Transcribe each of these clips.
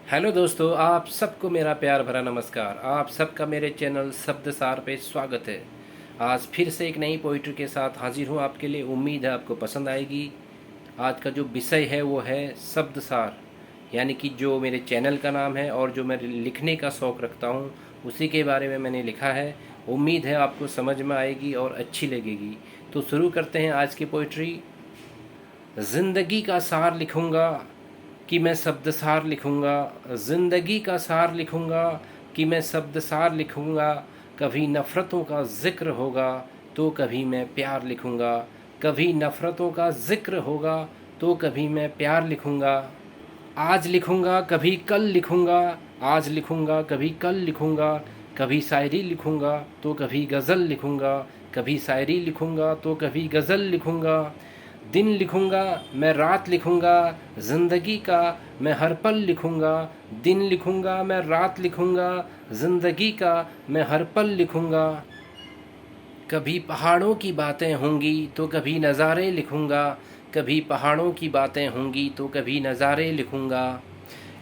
Hello दोस्तों, आप सबको मेरा प्यार भरा नमस्कार। आप सबका मेरे चैनल शब्दसार पे स्वागत है। आज फिर से एक नई पोइट्री के साथ हाजिर हूँ आपके लिए। उम्मीद है आपको पसंद आएगी। आज का जो विषय है वो है शब्दसार, यानी कि जो मेरे चैनल का नाम है और जो मैं लिखने का शौक़ रखता हूँ उसी के बारे में मैंने लिखा है। उम्मीद है आपको समझ में आएगी और अच्छी लगेगी। तो शुरू करते हैं आज की पोइट्री। ज़िंदगी का सार लिखूँगा कि मैं शब्दसार लिखूँगा, ज़िंदगी का सार लिखूँगा कि मैं शब्दसार लिखूँगा। कभी नफ़रतों का ज़िक्र होगा तो कभी मैं प्यार लिखूँगा, कभी नफ़रतों का ज़िक्र होगा तो कभी मैं प्यार लिखूँगा। आज लिखूँगा कभी कल लिखूँगा, आज लिखूँगा कभी कल लिखूँगा। कभी शायरी लिखूँगा तो कभी गज़ल लिखूँगा, कभी शायरी लिखूँगा तो कभी गज़ल लिखूँगा। दिन लिखूँगा मैं रात लिखूँगा, ज़िंदगी का मैं हर पल लिखूँगा। दिन लिखूँगा मैं रात लिखूँगा, ज़िंदगी का मैं हर पल लिखूँगा। कभी पहाड़ों की बातें होंगी तो कभी नज़ारे लिखूँगा, कभी पहाड़ों की बातें होंगी तो कभी नज़ारे लिखूँगा।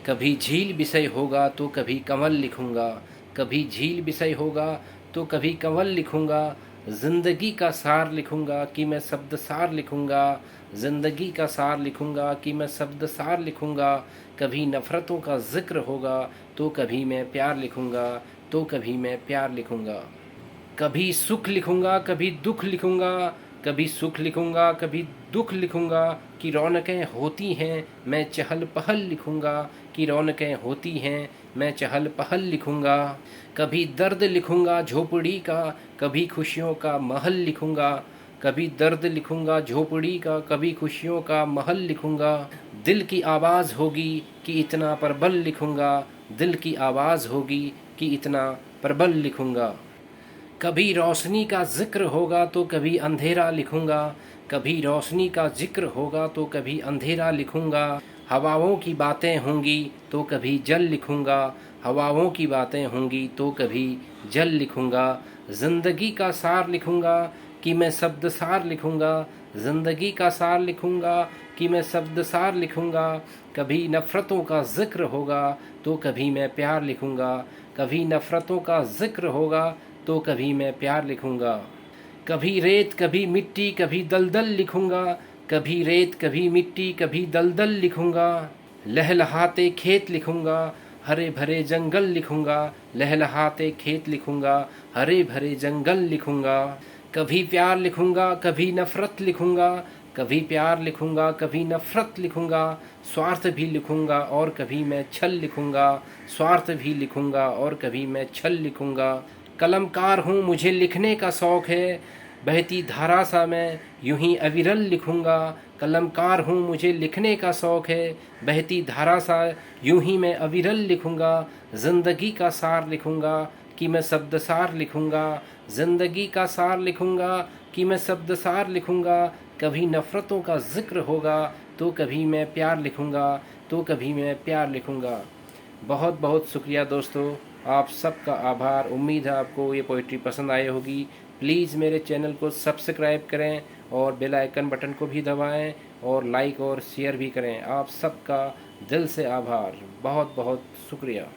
कभी झील विषय होगा तो कभी कंवल लिखूँगा, कभी झील विषय होगा तो कभी कंवल लिखूँगा। ज़िंदगी का सार लिखूँगा कि मैं शब्दसार लिखूँगा, ज़िंदगी का सार लिखूँगा कि मैं शब्दसार लिखूँगा। कभी नफ़रतों का ज़िक्र होगा तो कभी मैं प्यार लिखूँगा, तो कभी मैं प्यार लिखूँगा। कभी सुख लिखूँगा कभी दुख लिखूँगा, कभी सुख लिखूँगा कभी दुख लिखूँगा। कि रौनकें होती हैं मैं चहल पहल लिखूँगा, कि रौनकें होती हैं मैं चहल पहल लिखूँगा। कभी दर्द लिखूँगा झोपड़ी का, कभी खुशियों का महल लिखूँगा, कभी दर्द लिखूँगा झोपड़ी का, कभी खुशियों का महल लिखूँगा। दिल की आवाज़ होगी कि इतना प्रबल लिखूँगा, दिल की आवाज़ होगी कि इतना प्रबल लिखूँगा। कभी रोशनी का ज़िक्र होगा तो कभी अंधेरा लिखूँगा, कभी रोशनी का ज़िक्र होगा तो कभी अंधेरा लिखूँगा। हवाओं की बातें होंगी तो कभी जल लिखूँगा, हवाओं की बातें होंगी तो कभी जल लिखूँगा। ज़िंदगी का सार लिखूँगा कि मैं शब्दसार लिखूँगा, ज़िंदगी का सार लिखूँगा कि मैं शब्दसार लिखूँगा। कभी नफ़रतों का ज़िक्र होगा तो कभी मैं प्यार लिखूँगा, कभी नफ़रतों का ज़िक्र होगा तो कभी मैं प्यार लिखूँगा। कभी रेत कभी मिट्टी कभी दलदल लिखूँगा, कभी रेत कभी मिट्टी कभी दलदल लिखूँगा। लहलहाते खेत लिखूँगा हरे भरे जंगल लिखूँगा, लहलहाते खेत लिखूँगा हरे भरे जंगल लिखूँगा। कभी प्यार लिखूँगा कभी नफ़रत लिखूँगा, कभी प्यार लिखूँगा कभी नफ़रत लिखूँगा। स्वार्थ भी लिखूँगा और कभी मैं छल लिखूँगा, स्वार्थ भी लिखूँगा और कभी मैं छल लिखूँगा। कलमकार हूँ मुझे लिखने का शौक़ है, बहती धारा सा मैं यूं ही अविरल लिखूँगा। कलमकार हूँ मुझे लिखने का शौक़ है, बहती धारा सा यूं ही मैं अविरल लिखूँगा। ज़िंदगी का सार लिखूँगा कि मैं शब्दसार लिखूँगा, ज़िंदगी का सार लिखूँगा कि मैं शब्दसार लिखूँगा। कभी नफ़रतों का ज़िक्र होगा तो कभी मैं प्यार लिखूँगा, तो कभी मैं प्यार लिखूँगा। बहुत बहुत शुक्रिया दोस्तों, आप सबका आभार। उम्मीद है आपको ये पोइट्री पसंद आई होगी। प्लीज़ मेरे चैनल को सब्सक्राइब करें और बेल आइकन बटन को भी दबाएं और लाइक और शेयर भी करें। आप सबका दिल से आभार। बहुत बहुत शुक्रिया।